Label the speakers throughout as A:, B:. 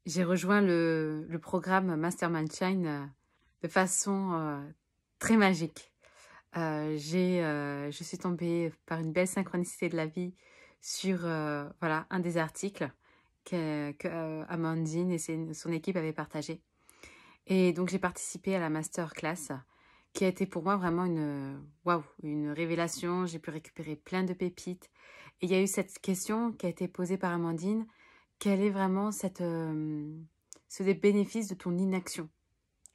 A: J'ai rejoint le programme Mastermind Shine de façon très magique. Je suis tombée par une belle synchronicité de la vie sur voilà, un des articles que Amandine et son équipe avaient partagé. Et donc j'ai participé à la masterclass qui a été pour moi vraiment waouh, une révélation. J'ai pu récupérer plein de pépites. Et il y a eu cette question qui a été posée par Amandine. Quel est vraiment ce des bénéfices de ton inaction?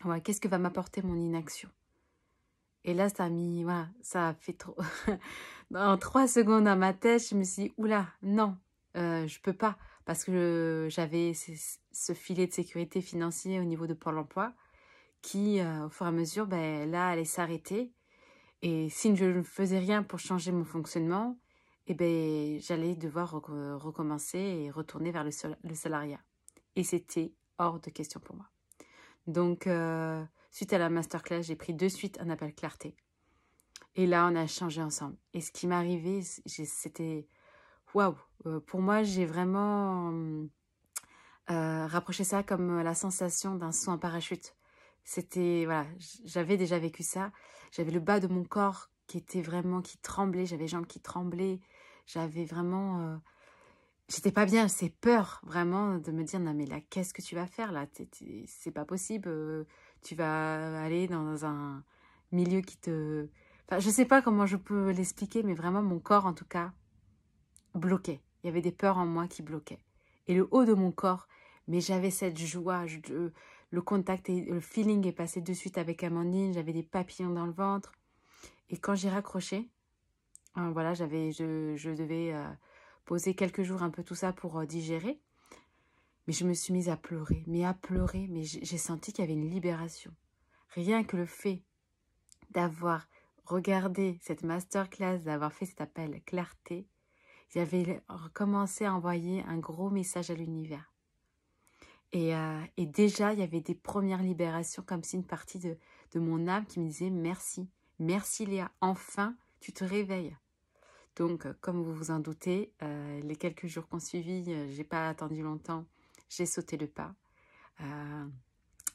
A: Ouais, qu'est-ce que va m'apporter mon inaction? Et là, voilà, ça a fait trop. En 3 secondes dans ma tête, je me suis dit, oula, non, je peux pas. Parce que j'avais ce filet de sécurité financier au niveau de Pôle emploi qui, au fur et à mesure, ben, là, allait s'arrêter. Et si je ne faisais rien pour changer mon fonctionnement, eh ben, j'allais devoir recommencer et retourner vers le salariat. Et c'était hors de question pour moi. Donc, suite à la masterclass, j'ai pris de suite un appel clarté. Et là, on a changé ensemble. Et ce qui m'est arrivé, c'était waouh. Pour moi, j'ai vraiment rapproché ça comme la sensation d'un saut en parachute. C'était, voilà, j'avais déjà vécu ça. J'avais le bas de mon corps qui tremblait. J'avais les jambes qui tremblaient. J'avais vraiment, j'étais pas bien. C'est peur, vraiment, de me dire, non, mais là, qu'est-ce que tu vas faire, là? C'est pas possible. Tu vas aller dans un milieu qui te... Enfin, je sais pas comment je peux l'expliquer, mais vraiment, mon corps, en tout cas, bloquait. Il y avait des peurs en moi qui bloquaient. Et le haut de mon corps, mais j'avais cette joie, le contact et le feeling est passé de suite avec Amandine, j'avais des papillons dans le ventre. Et quand j'ai raccroché, voilà, je devais poser quelques jours un peu tout ça pour digérer. Mais je me suis mise à pleurer, mais j'ai senti qu'il y avait une libération. Rien que le fait d'avoir regardé cette masterclass, d'avoir fait cet appel clarté, j'avais commencé à envoyer un gros message à l'univers. Et déjà, il y avait des premières libérations, comme si une partie de mon âme qui me disait merci. Merci Léa, enfin tu te réveilles. Donc, comme vous vous en doutez, les quelques jours qu'on suivi, j'ai pas attendu longtemps, j'ai sauté le pas.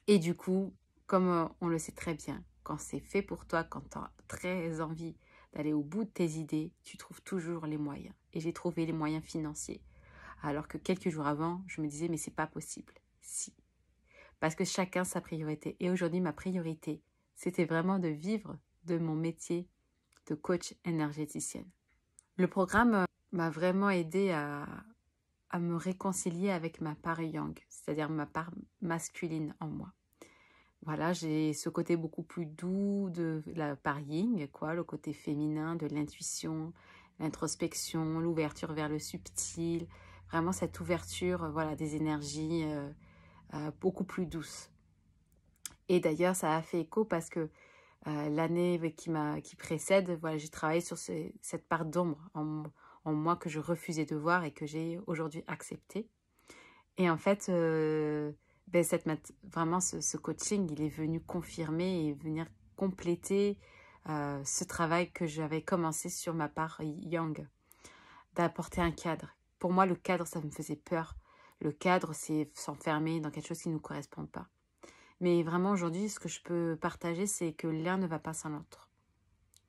A: Et du coup, comme on le sait très bien, quand c'est fait pour toi, quand tu as très envie d'aller au bout de tes idées, tu trouves toujours les moyens. Et j'ai trouvé les moyens financiers. Alors que quelques jours avant, je me disais, mais c'est pas possible. Si. Parce que chacun sa priorité. Et aujourd'hui, ma priorité, c'était vraiment de vivre de mon métier de coach énergéticienne. Le programme m'a vraiment aidé à me réconcilier avec ma part yang, c'est-à-dire ma part masculine en moi. Voilà, j'ai ce côté beaucoup plus doux de la part yin, quoi, le côté féminin, de l'intuition, l'introspection, l'ouverture vers le subtil, vraiment cette ouverture, voilà, des énergies beaucoup plus douces. Et d'ailleurs, ça a fait écho parce que l'année qui précède, voilà, j'ai travaillé sur cette part d'ombre en moi que je refusais de voir et que j'ai aujourd'hui acceptée. Et en fait, ben vraiment ce coaching, il est venu confirmer et venir compléter ce travail que j'avais commencé sur ma part yang, d'apporter un cadre. Pour moi, le cadre, ça me faisait peur. Le cadre, c'est s'enfermer dans quelque chose qui ne nous correspond pas. Mais vraiment, aujourd'hui, ce que je peux partager, c'est que l'un ne va pas sans l'autre.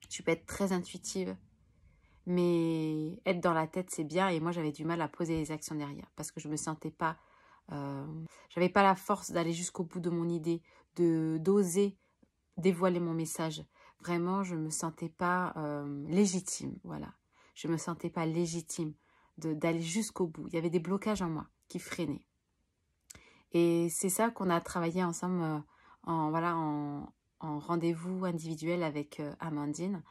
A: Tu peux être très intuitive, mais être dans la tête, c'est bien. Et moi, j'avais du mal à poser les actions derrière parce que je me sentais pas... j'avais pas la force d'aller jusqu'au bout de mon idée, d'oser dévoiler mon message. Vraiment, je me sentais pas légitime, voilà. Je me sentais pas légitime d'aller jusqu'au bout. Il y avait des blocages en moi qui freinaient. Et c'est ça qu'on a travaillé ensemble voilà, en rendez-vous individuel avec Amandine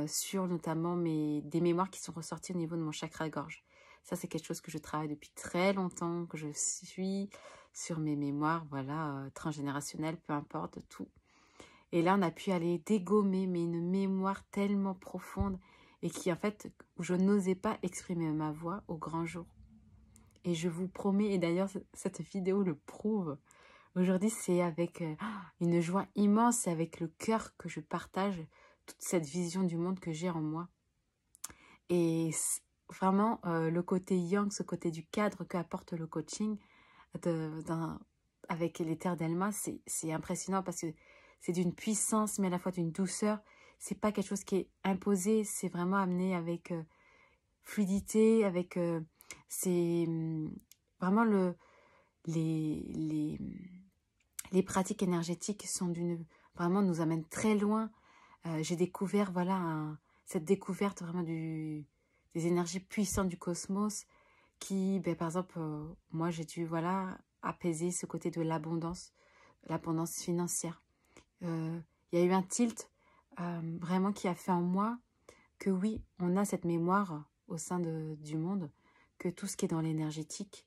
A: sur notamment des mémoires qui sont ressorties au niveau de mon chakra-gorge. Ça, c'est quelque chose que je travaille depuis très longtemps, que je suis sur mes mémoires, voilà, transgénérationnelles, peu importe, tout. Et là, on a pu aller dégommer, mais une mémoire tellement profonde et qui, en fait, où je n'osais pas exprimer ma voix au grand jour. Et je vous promets, et d'ailleurs, cette vidéo le prouve, aujourd'hui, c'est avec une joie immense, c'est avec le cœur que je partage toute cette vision du monde que j'ai en moi. Et vraiment, le côté yang, ce côté du cadre qu'apporte le coaching, avec les terres d'Elma, c'est impressionnant parce que c'est d'une puissance, mais à la fois d'une douceur. C'est pas quelque chose qui est imposé, c'est vraiment amené avec fluidité, avec c'est vraiment les, les pratiques énergétiques sont vraiment nous amènent très loin. J'ai découvert voilà cette découverte vraiment des énergies puissantes du cosmos qui, ben, par exemple, moi j'ai dû voilà apaiser ce côté de l'abondance financière. Il y a eu un tilt vraiment qui a fait en moi que oui, on a cette mémoire au sein du monde, que tout ce qui est dans l'énergétique,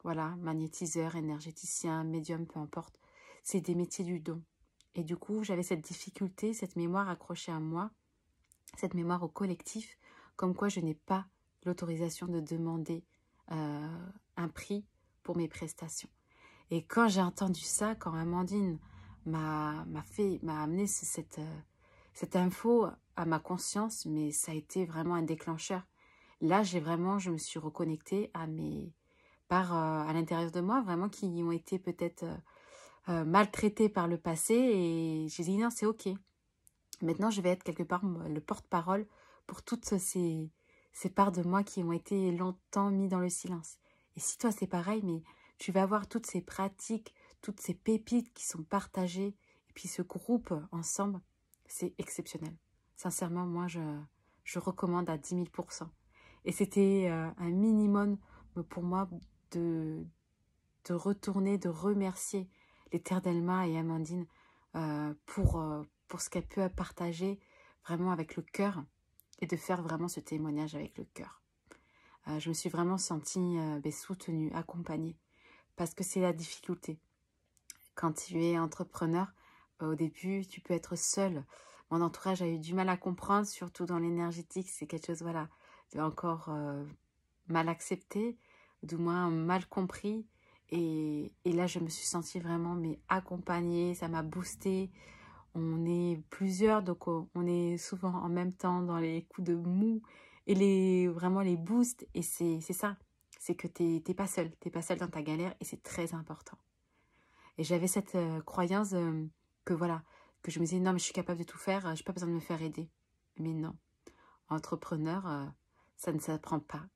A: voilà, magnétiseur, énergéticien, médium, peu importe, c'est des métiers du don. Et du coup, j'avais cette difficulté, cette mémoire accrochée à moi, cette mémoire au collectif, comme quoi je n'ai pas l'autorisation de demander un prix pour mes prestations. Et quand j'ai entendu ça, quand Amandine m'a amené cette info à ma conscience, mais ça a été vraiment un déclencheur. Là, je me suis reconnectée à mes parts à l'intérieur de moi, vraiment qui ont été peut-être maltraitées par le passé, et j'ai dit non, c'est ok. Maintenant, je vais être quelque part le porte-parole pour toutes ces parts de moi qui ont été longtemps mis dans le silence. Et si toi, c'est pareil, mais tu vas voir toutes ces pratiques, toutes ces pépites qui sont partagées, et puis ce groupe ensemble, c'est exceptionnel. Sincèrement, moi, je recommande à 10 000%. Et c'était un minimum pour moi de retourner, de remercier les Terres d'Elma et Amandine pour ce qu'elle peut partager vraiment avec le cœur et de faire vraiment ce témoignage avec le cœur. Je me suis vraiment sentie soutenue, accompagnée, parce que c'est la difficulté. Quand tu es entrepreneur, au début, tu peux être seul. Mon entourage a eu du mal à comprendre, surtout dans l'énergétique, c'est quelque chose voilà, de encore mal accepté, du moins mal compris. Et là, je me suis sentie vraiment accompagnée, ça m'a boostée. On est plusieurs, donc on est souvent en même temps dans les coups de mou et vraiment les boosts. Et c'est ça, c'est que t'es pas seul dans ta galère et c'est très important. Et j'avais cette croyance que voilà, que je me disais non mais je suis capable de tout faire, j'ai pas besoin de me faire aider. Mais non, entrepreneur, ça ne s'apprend pas.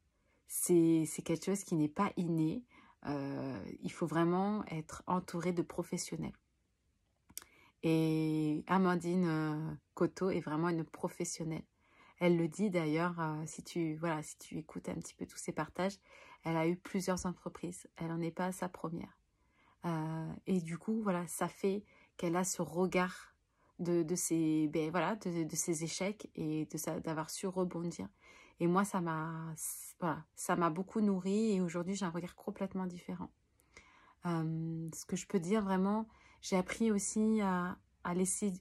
A: C'est quelque chose qui n'est pas inné. Il faut vraiment être entouré de professionnels. Et Amandine Coteau est vraiment une professionnelle. Elle le dit d'ailleurs, si tu écoutes un petit peu tous ses partages, elle a eu plusieurs entreprises. Elle n'en est pas à sa première. Et du coup, voilà, ça fait qu'elle a ce regard de ses échecs et d'avoir su rebondir. Et moi, ça m'a beaucoup nourrie et aujourd'hui, j'ai un regard complètement différent. Ce que je peux dire vraiment, j'ai appris aussi à laisser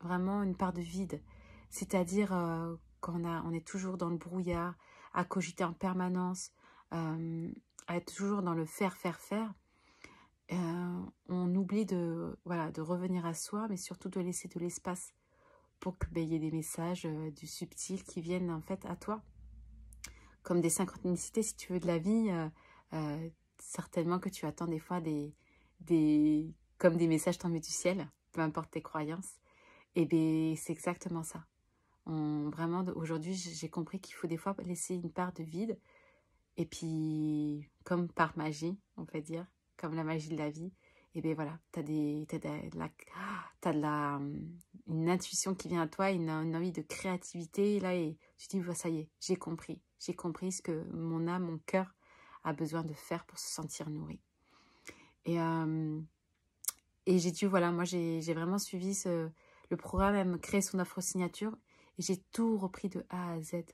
A: vraiment une part de vide. C'est-à-dire quand on est toujours dans le brouillard, à cogiter en permanence, à être toujours dans le faire. On oublie de revenir à soi, mais surtout de laisser de l'espace pour qu'il y ait des messages du subtil qui viennent en fait à toi. Comme des synchronicités, si tu veux, de la vie, certainement que tu attends des fois comme des messages tombés du ciel, peu importe tes croyances. Et bien, c'est exactement ça. Vraiment, aujourd'hui, j'ai compris qu'il faut des fois laisser une part de vide. Et puis, comme par magie, on peut dire, comme la magie de la vie, et bien voilà, t'as une intuition qui vient à toi, une envie de créativité, là, et tu te dis, ça y est, j'ai compris ce que mon âme, mon cœur a besoin de faire pour se sentir nourri. Et j'ai dû, voilà, moi j'ai vraiment suivi le programme, elle me créer son offre signature, et j'ai tout repris de A à Z.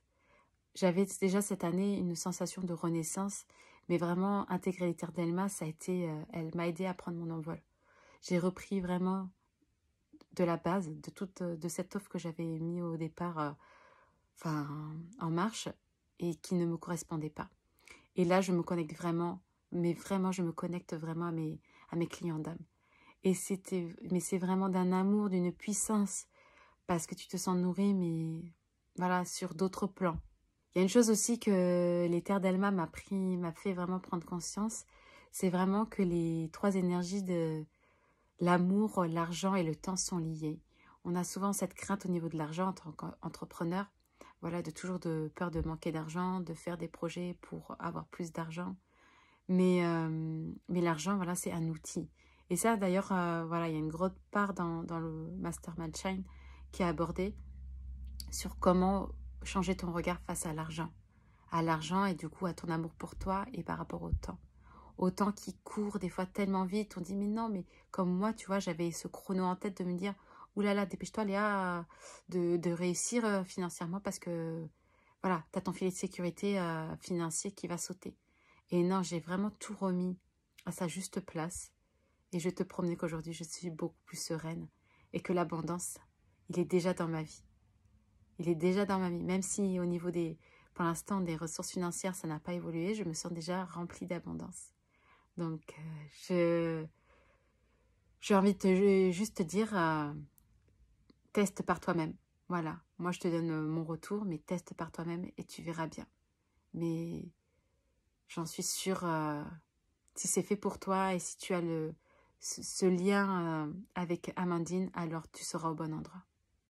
A: J'avais déjà cette année une sensation de renaissance, mais vraiment intégrer les Terres d'Elma, elle m'a aidé à prendre mon envol. J'ai repris vraiment de la base de cette offre que j'avais mis au départ, en marche et qui ne me correspondait pas. Et là, je me connecte vraiment, mais vraiment, je me connecte vraiment à mes clients d'âme. Et c'est vraiment d'un amour, d'une puissance, parce que tu te sens nourri, mais voilà, sur d'autres plans. Il y a une chose aussi que les Terres d'Elma m'a fait vraiment prendre conscience, c'est vraiment que les trois énergies de l'amour, l'argent et le temps sont liées. On a souvent cette crainte au niveau de l'argent en tant qu'entrepreneur, voilà, de toujours de peur de manquer d'argent, de faire des projets pour avoir plus d'argent. Mais l'argent, voilà, c'est un outil. Et ça, d'ailleurs, voilà, il y a une grosse part dans le Mastermind Shine qui est abordé sur comment changer ton regard face à l'argent et du coup à ton amour pour toi et par rapport au temps. Au temps qui court des fois tellement vite, on dit mais non, mais comme moi, tu vois, j'avais ce chrono en tête de me dire, oulala, dépêche-toi Léa de réussir financièrement parce que voilà, tu as ton filet de sécurité financier qui va sauter. Et non, j'ai vraiment tout remis à sa juste place. Et je te promets qu'aujourd'hui, je suis beaucoup plus sereine et que l'abondance, il est déjà dans ma vie. Il est déjà dans ma vie. Même si au niveau pour l'instant, des ressources financières, ça n'a pas évolué, je me sens déjà remplie d'abondance. Donc, j'ai envie de juste te dire, teste par toi-même. Voilà, moi je te donne mon retour, mais teste par toi-même et tu verras bien. Mais j'en suis sûre, si c'est fait pour toi et si tu as ce lien avec Amandine, alors tu seras au bon endroit.